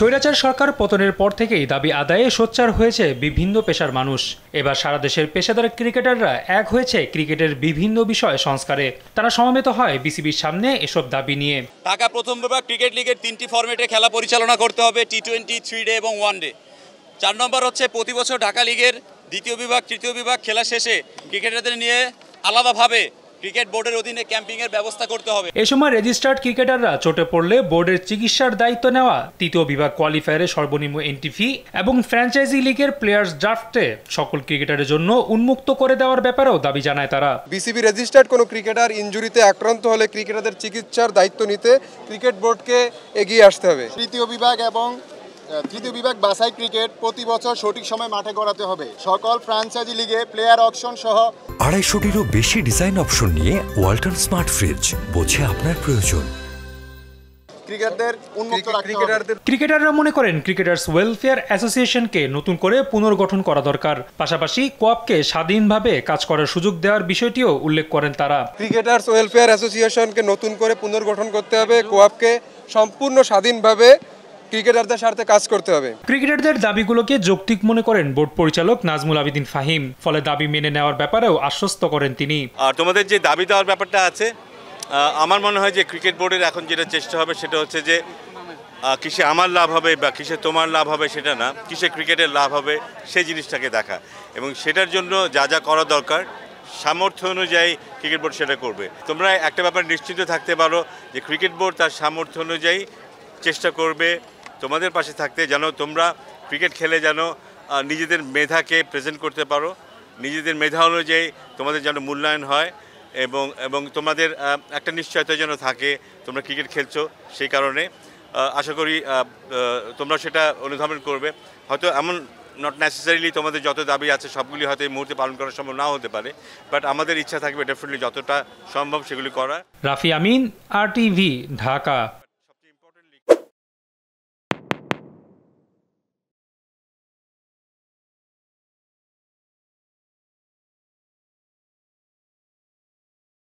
স্বৈরাচার সরকার পতনের পর থেকেই দাবি আদায়ে সোচ্চার হয়েছে বিভিন্ন পেশার মানুষ। এবার সারা দেশের পেশাদার ক্রিকেটাররা এক হয়েছে ক্রিকেটের বিভিন্ন বিষয় সংস্কারে। তারা সমবেত হয় বিসিবির সামনে এসব দাবি নিয়ে। ঢাকা প্রথম বিভাগ ক্রিকেট লিগের 3টি ফরম্যাটে খেলা পরিচালনা করতে হবে, T20, 3 ডে এবং 1 ডে। 4 নম্বর হচ্ছে প্রতি বছর ঢাকা লিগের দ্বিতীয় বিভাগ, তৃতীয় বিভাগ খেলা শেষে ক্রিকেটারদের নিয়ে আলাদাভাবে ক্রিকেট বোর্ডের অধীনে ক্যাম্পিংয়ের ব্যবস্থা করতে হবে। এ সময় রেজিস্টার্ড ক্রিকেটাররা চোটে পড়লে বোর্ডের চিকিৎসার দায়িত্ব নেওয়া, তৃতীয় বিভাগ কোয়ালিফায়ারে সর্বনিম্ন এন্ট্রি ফি এবং ফ্র্যাঞ্চাইজি লিগের প্লেয়ার্স ড্রাফটে সকল ক্রিকেটারের জন্য উন্মুক্ত করে দেওয়ার ব্যাপারেও দাবি জানায় তারা। বিসিবি রেজিস্টার্ড কোনো ক্রিকেটার ইনজুরিতে আক্রান্ত হলে ক্রিকেটারদের চিকিৎসার দায়িত্ব নিতে ক্রিকেট বোর্ডকে এগিয়ে আসতে হবে। তৃতীয় বিভাগ বাছাই ক্রিকেট প্রতি বছর সঠিক সময় মাঠে গড়াতে হবে। সকল ফ্র্যাঞ্চাইজি লিগে প্লেয়ার অকশন সহ 250-টিরও বেশি ডিজাইন অপশন নিয়ে ওয়ালটন স্মার্ট ফ্রিজ, বোঝে আপনার প্রয়োজন। ক্রিকেটাররা মনে করেন ক্রিকেটার্স ওয়েলফেয়ার অ্যাসোসিয়েশনকে নতুন করে পুনর্গঠন করা দরকার। পাশাপাশি কোঅপকে স্বাধীনভাবে কাজ করার সুযোগ দেওয়ার বিষয়টিও উল্লেখ করেন তারা। ক্রিকেটার্স ওয়েলফেয়ার অ্যাসোসিয়েশনকে নতুন করে পুনর্গঠন করতে হবে, কোঅপকে সম্পূর্ণ স্বাধীনভাবে ক্রিকেটারদের স্বার্থে কাজ করতে হবে। ক্রিকেটারদের দাবিগুলোকে যৌক্তিক মনে করেন বোর্ড পরিচালক নাজমুল আবেদিন ফাহিম। ফলে দাবি মেনে নেওয়ার ব্যাপারেও আশ্বস্ত করেন তিনি। আর তোমাদের যে দাবি দেওয়ার ব্যাপারটা আছে, আমার মনে হয় যে ক্রিকেট বোর্ডের এখন যেটা চেষ্টা হবে সেটা হচ্ছে যে কিসে আমার লাভ হবে বা কিসে তোমার লাভ হবে সেটা না, কিসে ক্রিকেটের লাভ হবে সেই জিনিসটাকে দেখা, এবং সেটার জন্য যা যা করা দরকার সামর্থ্য অনুযায়ী ক্রিকেট বোর্ড সেটা করবে। তোমরা একটা ব্যাপার নিশ্চিত থাকতে পারো যে ক্রিকেট বোর্ড তার সামর্থ্য অনুযায়ী চেষ্টা করবে তোমাদের পাশে থাকতে, যেন তোমরা ক্রিকেট খেলে যেন নিজেদের মেধাকে প্রেজেন্ট করতে পারো, নিজেদের মেধা অনুযায়ী তোমাদের যেন মূল্যায়ন হয়, এবং তোমাদের একটা নিশ্চয়তা যেন থাকে তোমরা ক্রিকেট খেলছো। সেই কারণে আশা করি তোমরা সেটা অনুধাবন করবে। হয়তো এমন নট নেসেসারিলি তোমাদের যত দাবি আছে সবগুলি হয়তো এই মুহূর্তে পালন করা সম্ভব নাও হতে পারে, বাট আমাদের ইচ্ছা থাকবে ডেফিনেটলি যতটা সম্ভব সেগুলি করা। রাফি আমিন, RTV, ঢাকা।